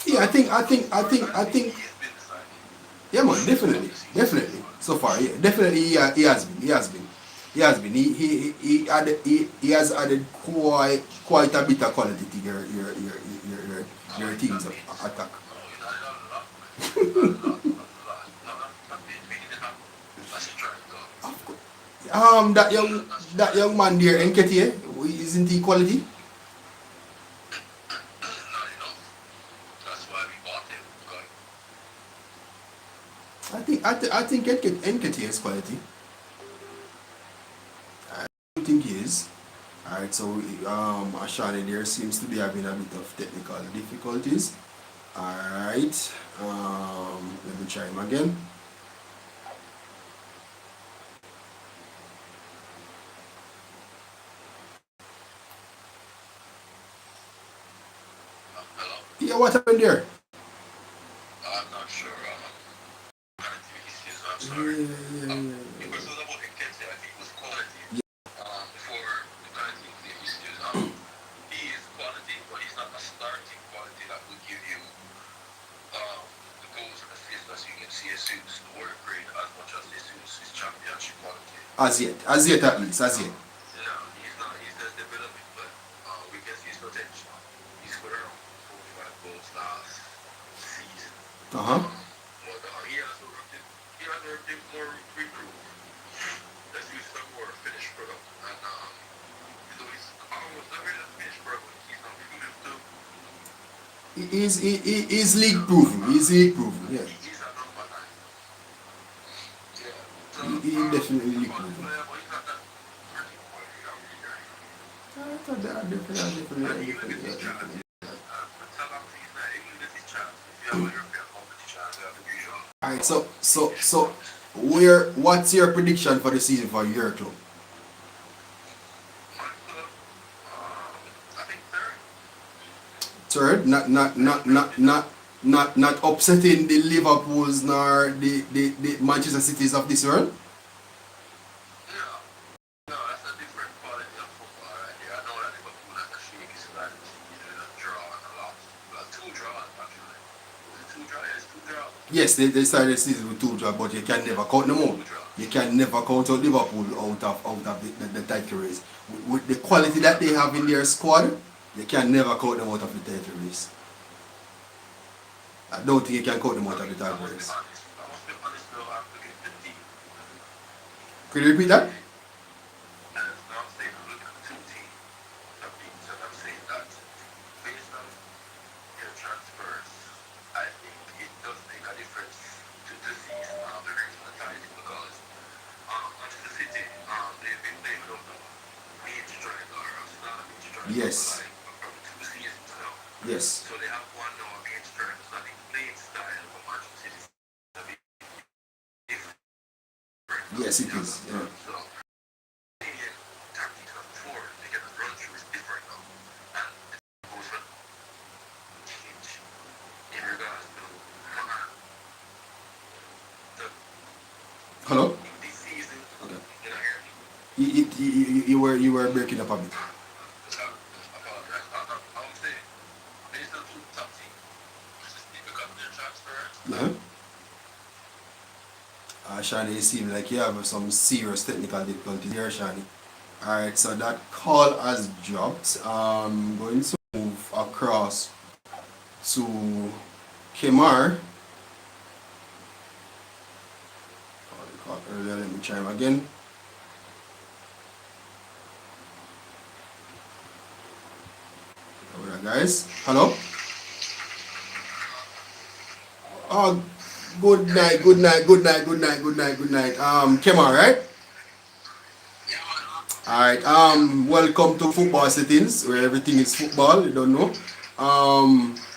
S1: Yeah, I think. Yeah, man, definitely. So far, yeah, definitely he has been. He has added quite a bit of quality to your team's attack. That young man there, Nketiah, isn't he quality? I think Nketiah is quality. I think he is. Alright, so Ashani there seems to be having a bit of technical difficulties. Alright, let me try him again. Yeah, what happened there?
S2: I'm not sure. I'm sorry. Because of the I think it was quality. Before the connectivity issues, he is quality, but he's not a starting quality that will give you the goals and assists as you can see Jesus work rate as much as Jesus is championship quality.
S1: As yet at least, as yet.
S2: Yeah, he's not. He's just developing, but we can see his potential. He scored around 45 goals last season. But he has worked in more reproof. Let's use some more finished product. And though he's almost never a finished product, he's not proven too.
S1: He's league proven. Yeah.
S2: He's a number 9. Yeah. So,
S1: He definitely league proven.
S2: But he's not that working for you.
S1: I thought that definitely. Alright, so what's your prediction for the season for your club?
S2: I think
S1: Third, not upsetting the Liverpools nor the Manchester Cities of this world.
S2: No, that's a different quality of football right there. I know that Liverpool has a shake his strategy, a draw and a loss. Well, 2 draws actually. Was it 2 draws? Yes, 2 draws.
S1: Yes, they started the season with 2 draws, but you can never count them out. You can never count out Liverpool out of the title race. With the quality that they have in their squad, you can never count them out of the title race. I don't think you can count them out of the title race. Could you repeat that? Yes. Yes.
S2: So they have one now against Spurs. I think playing style for Manchester City is a bit different.
S1: Yes, it is. Yeah.
S2: So tactics of before they get a run through is different now. And it goes for change in regards to
S1: Hello?
S2: this season.
S1: Okay.
S2: You know, hear me?
S1: You were breaking up a bit. Yeah. Shani, it seems like you have some serious technical difficulties here, Shani. Alright, so that call has dropped. Going to move across to Kemar. Call earlier, let me try him again. Alright, guys. Hello? Oh, good night, good night, good night, good night, good night, good night. Kemar, right? Alright, welcome to Football Settings, where everything is football, you don't know.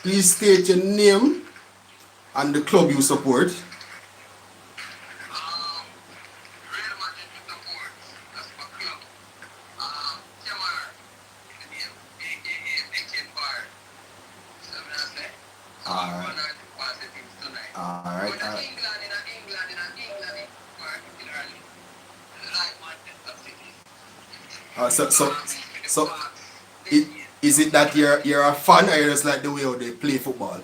S1: Please state your name and the club you support. Alright, alright, alright. So, it, is it that you're a fan or you just like the way how they play football?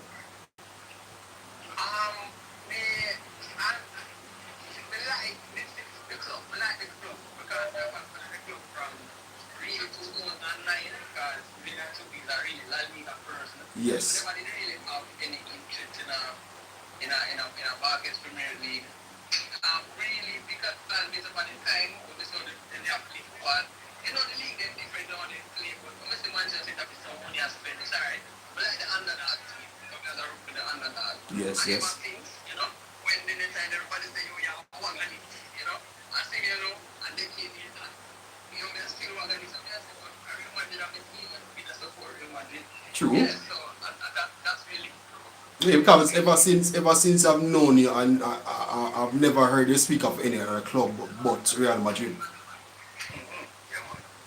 S1: Yes. Yes, yes. True. Yeah, because ever since I've known you and I've never heard you speak of any other club but Real Madrid.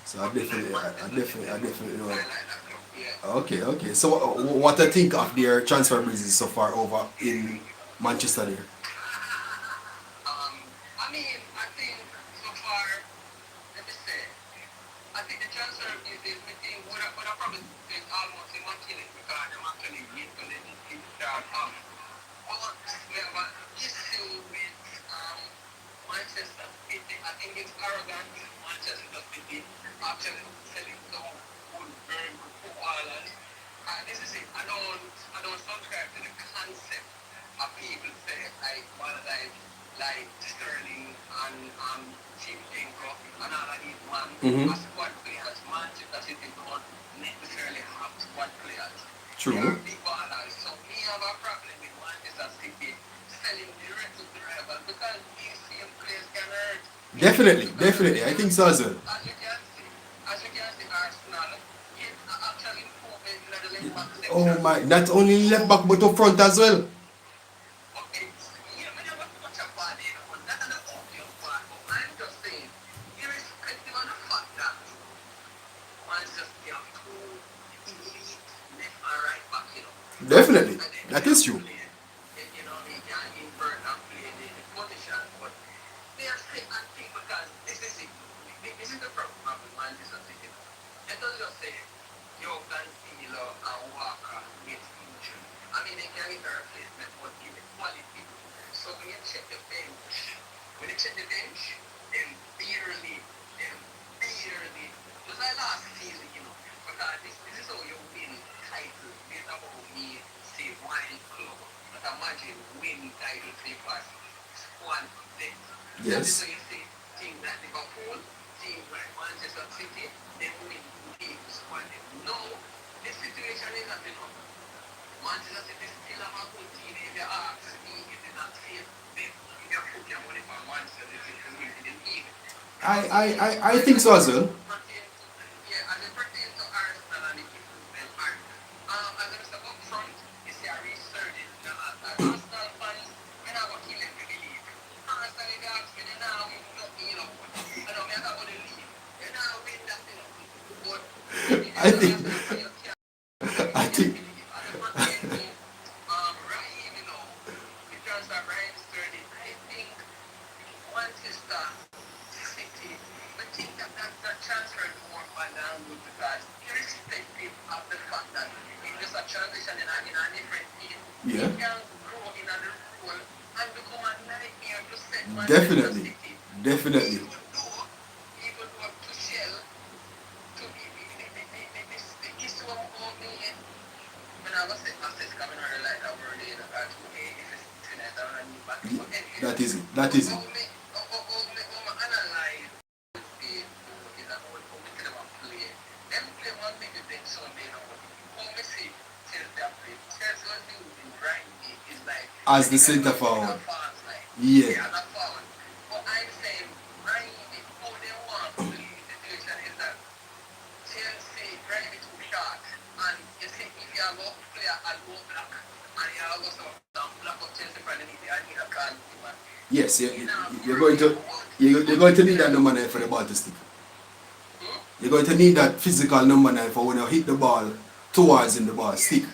S1: So I definitely know. Okay, okay. So what I think of their transfer business so far over in Manchester there? Mm-hmm. True. Definitely. I think so as well. Oh my, not only left back but up front as well. Definitely. That is true. Yes. I think so as well. I think I think yeah. Definitely. Definitely. That is it. That is it. As the center forward. Yeah. Yes, you're going to need that number 9 for the ball to stick. You're going to need that physical number 9 for when you hit the ball towards in the ball stick.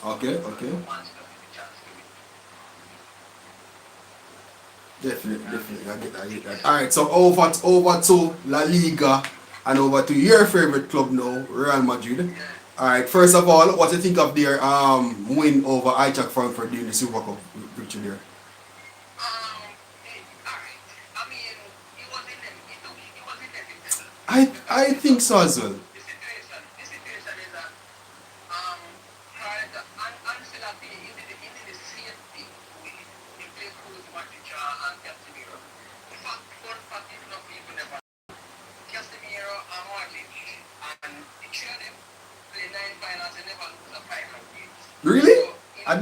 S1: Okay. Definitely. I get that. Alright, so over to La Liga and over to your favorite club now, Real Madrid. Alright, first of all, what do you think of their win over Eintracht Frankfurt during the Super Cup victory there? I think so as well. Really? I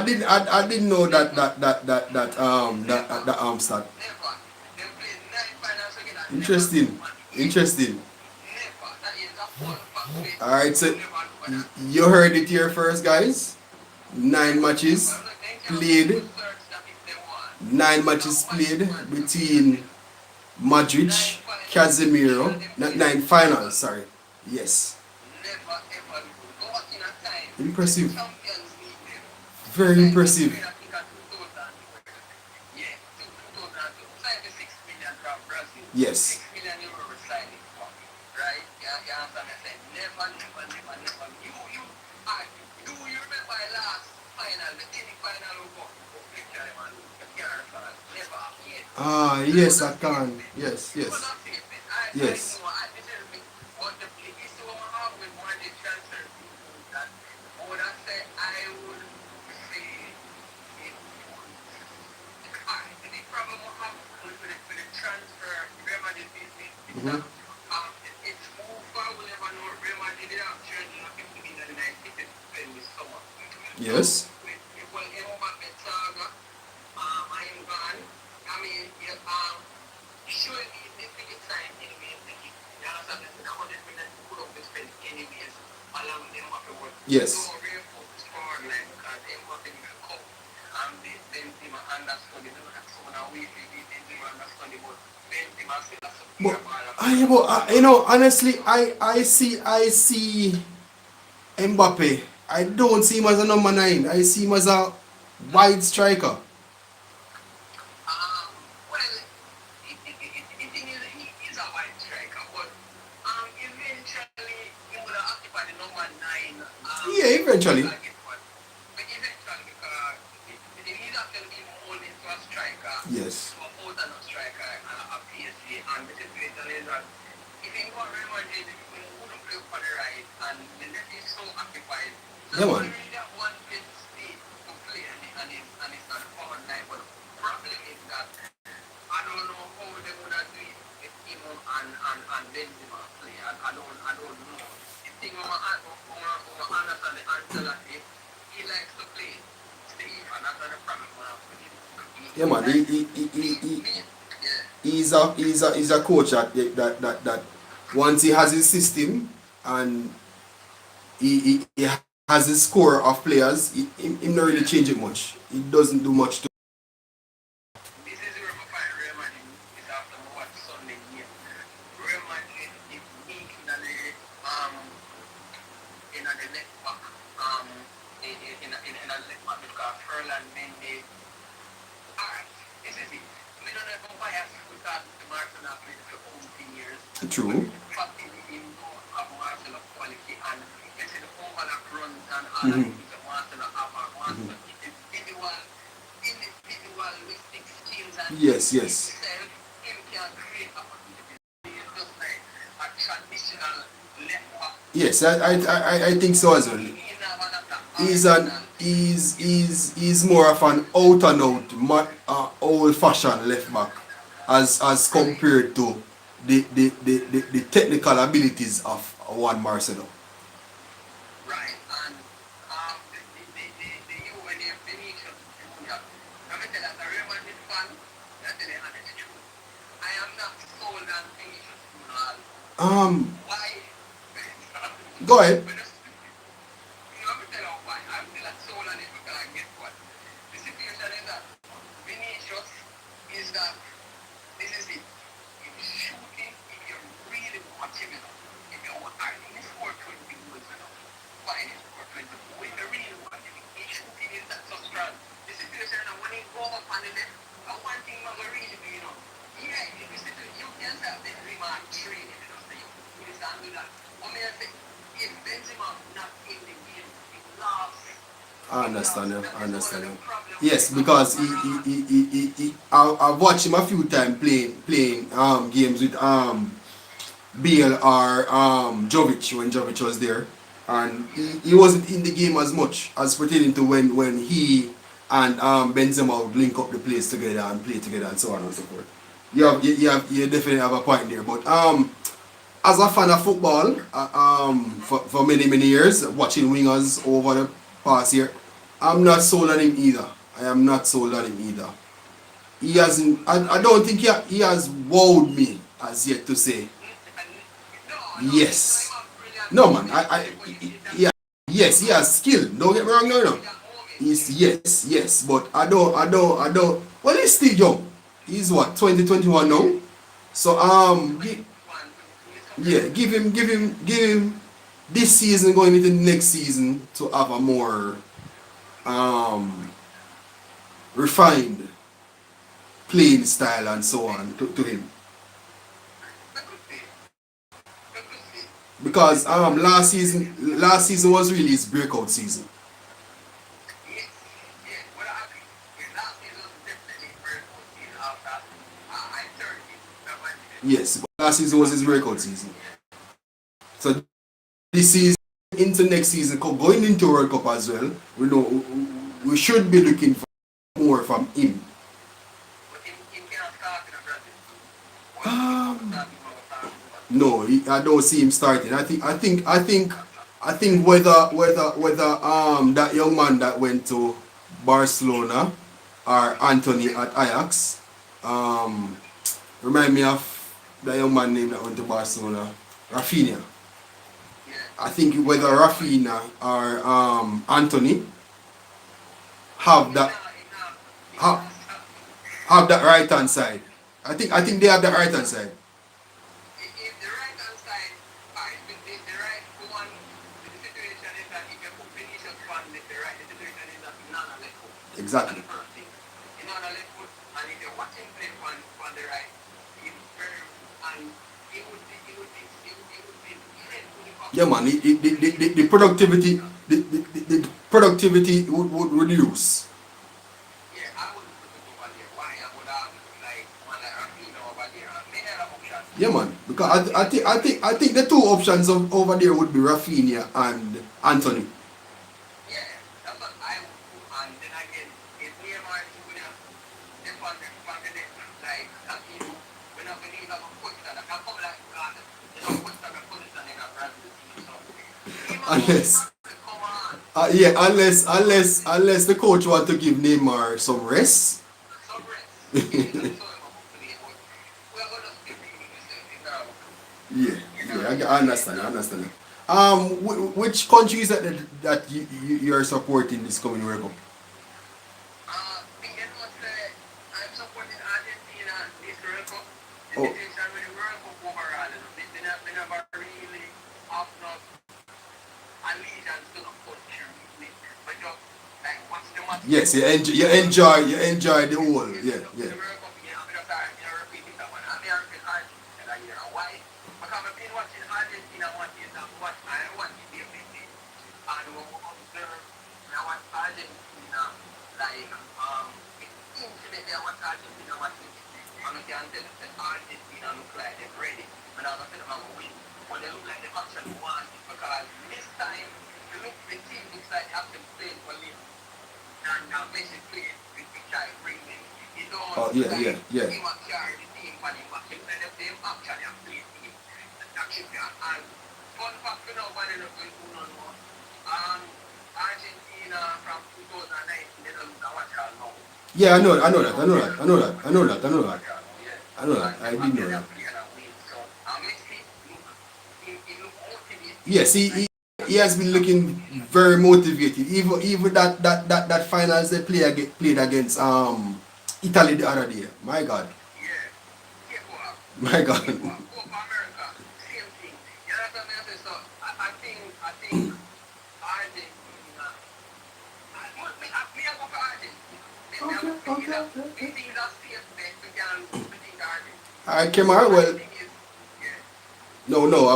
S1: didn't know that stat. Interesting. Alright, so you heard it here first, guys. 9 matches played. 9 matches played between Madrid, Casemiro, not 9 finals, sorry. Yes. Impressive. Very impressive. Yes. Yes, I can. Yes. Mm-hmm. Yes. Yes. But honestly, I see Mbappe. I don't see him as a number 9. I see him as a wide striker. Yeah, eventually. Yes. Yeah, man. Yeah, man. He's a coach that once he has his system and he has his core of players, he not really change it much. He doesn't do much to. True. Yes, yes. Yes, I think so as well. He's more of an out and out old fashioned left back as compared to the technical abilities of Juan Marcelo. Um, go ahead. I understand you. I understand you. Yes, because I've watched him a few times playing games with Bale or Jovic when Jovic was there, and he wasn't in the game as much as pertaining to when he and Benzema would link up the plays together and play together and so on and so forth. You definitely have a point there, but as a fan of football, for many years, watching wingers over the past year, I'm not sold on him either. I am not sold on him either. He hasn't. I don't think he has wowed me as yet to say yes. No man. Yeah, yes, he has skill. Don't get me wrong, no. He's yes, but I don't. Well, he's still young. He's what 2021 now. So yeah, give him this season going into next season to have a more um, refined playing style and so on to him. Because last season was really his breakout season. Yes, but last season was his breakout season. So this season into next season, going into World Cup as well, we know we should be looking for more from him. Um, no, I don't see him starting. I think whether that young man that went to Barcelona or Anthony at Ajax, um, remind me of the young man named that went to Barcelona, Rafinha. I think whether Rafinha or Anthony have that have, have that right hand side. I think they have the right hand side. Exactly. Yeah, man. The productivity the productivity would reduce. Yeah, man. Because I think the two options over there would be Rafinha and Anthony. Unless yeah, unless the coach want to give Neymar some rest. Yeah, I understand. I understand. Which countries that you're supporting this coming World Cup? Oh, yes, you enjoy the whole. Yeah, yeah.
S2: there what Argentina watching. And I can tell you that Argentina look like they're ready. And I'm going to tell them win. But they look like they actually want it because this time the team looks like they have to play for Lille. And now Messi played with the try bring them. You don't
S1: yeah.
S2: He might carry the team for him, but he play the same actually and play the team. That should be and fun fact you know what they look like who don't know. Argentina from 2019 they don't know what y'all know.
S1: Yeah, I know that. I did know that. Yes, he has been looking very motivated. Even that finals they played against Italy the other day. My God. My God. Okay. Alright, Kemar, well, no,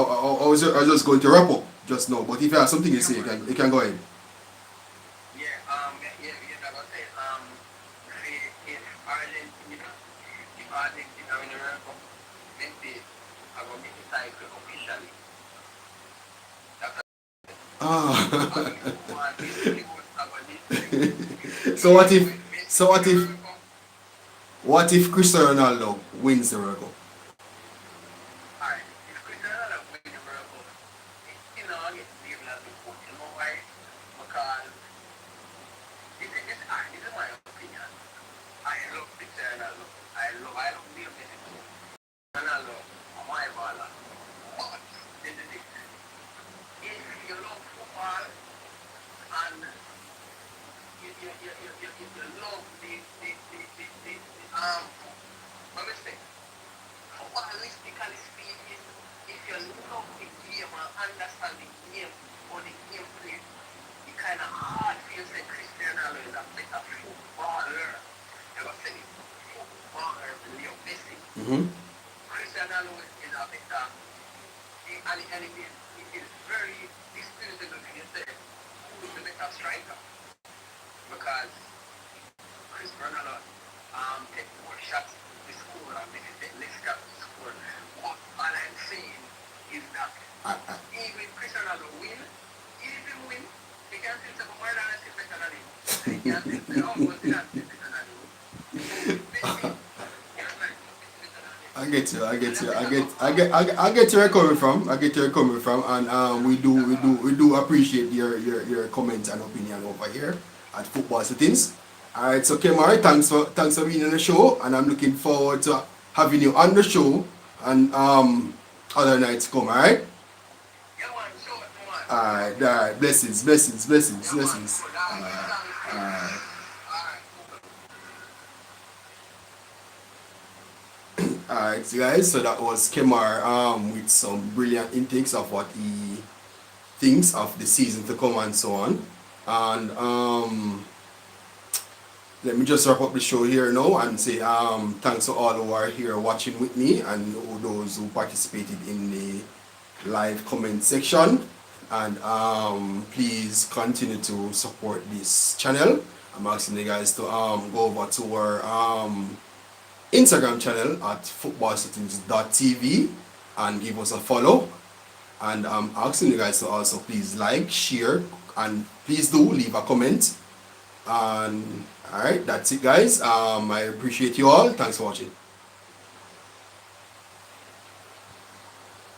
S1: I was just going to wrap up just now, but if you have something to say, you can go ahead. Ah. So what if Cristiano Ronaldo wins the World Cup?
S2: Alright, if Cristiano Ronaldo wins the World Cup, you know, I get to be able to coach, you know why? Because this is my opinion. I love Cristiano Ronaldo. I love Leo Messi too. Ronaldo, my baller. But this is it. If you love football and you love my mistake. Footballistically speaking, if you love the game and understand the game or the gameplay, it kind of hard for you to say Cristiano Ronaldo is a better footballer. You ever say footballer than Leo Messi? Cristiano Ronaldo is a better, and it is very disputed when you say who is the better striker. Because Cristiano Ronaldo take more shots to score and Messi take less shots to score. What all I'm saying is that even Cristiano Ronaldo win, if he win, he can still say more than assist better than him. And he can still say almost than assist better than him.
S1: I get where you're coming from, and we do appreciate your comments and opinion over here at Football Settings. Alright, so Kemar, thanks for being on the show, and I'm looking forward to having you on the show and other nights come, alright? Alright, blessings. Alright, guys, so that was Kemar with some brilliant intakes of what he thinks of the season to come and so on. And let me just wrap up the show here now and say thanks to all who are here watching with me and those who participated in the live comment section. And please continue to support this channel. I'm asking you guys to go over to our Instagram channel at footballsettings.tv and give us a follow. And I'm asking you guys to also please like, share, and please do leave a comment. And alright, that's it guys. I appreciate you all. Thanks for watching.